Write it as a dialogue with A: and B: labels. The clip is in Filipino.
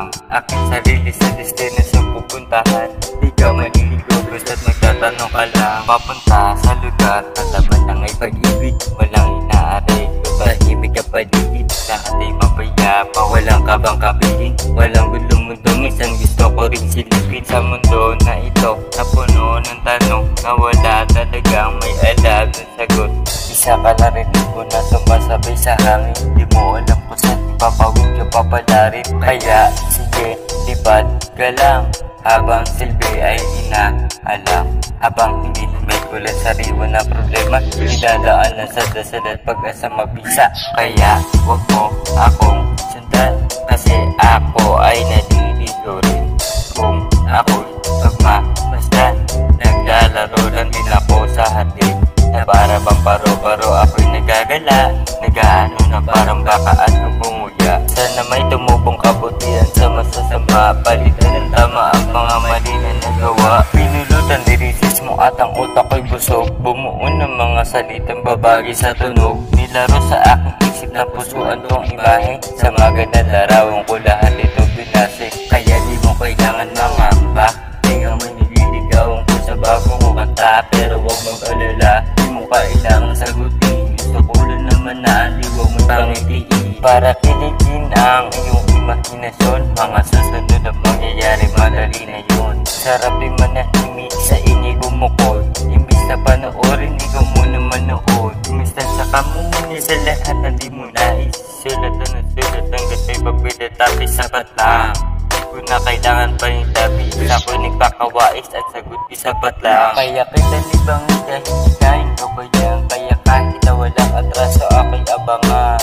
A: ang aking sarili sa destinasyong pupuntahan. Di ka maliligo basta't magtatanong ka lang. Papunta sa lugar na laban ng ay pag-ibig. Walang inaari, tahimik ka paligid. Lahat ay mapayapa, walang kabang kapiling. Walang gulong mundo, minsan gusto ko rin silipin. Sa mundo na ito, na puno ng tanong, na wala talagang may alam ng sagot. Isa ka na rin ko na sumasabay sa hangin. Di mo alam kung saan ipapawid ka papalarin. Kaya sige, lipad ka lang habang silbi ay inaalam. Habang hindi may kulat sariwa na problema, nilalaan sa dasal at pag-asa mabisa. Kaya wag mo akong sundan, kasi ako ay naliligo rin. Kung ako'y pagmamasdan, naglalaro lang din ako sa hardin. Na para bang paro-paro ako'y nagagala, nagaano na parang baka at bumuya. Sana may tumubong kabutihan sa masasama, palitan ng tama ang mga mali na nagawa. Pinulutan dirisis mo at ang utak ko'y busog, bumuo ng mga salitang babagi sa tunog. Nilaro sa aking isip na pusuan tong imahe, sa maganda larawan ko lahat ito binasik. Kaya di mo kailangan mangamba, tingnan mo'y nililigawan ko sa bagong kanta. Pero wag mag-alala, di mo kailangan sagutin. Gusto ko lang naman na aliwag mo pangitiin, para kiligin ang iyong imahinasyon. Mga susunod na mangyayari, madali na yun. Sarap din manahimik sa inay bumukod, imbis na panoorin, ikaw muna manood. Imbis na saka mo muna sa lahat na di mo nais. Sulat na sulat hanggat may pabila, tapi sapat lang. Di ko na kailangan pa yung tabi, ako'y nagpakawais at sagot di sapat lang. Kaya kita libang dahil kain ko ba yan? Kaya kahit na walang atraso ako'y abangan.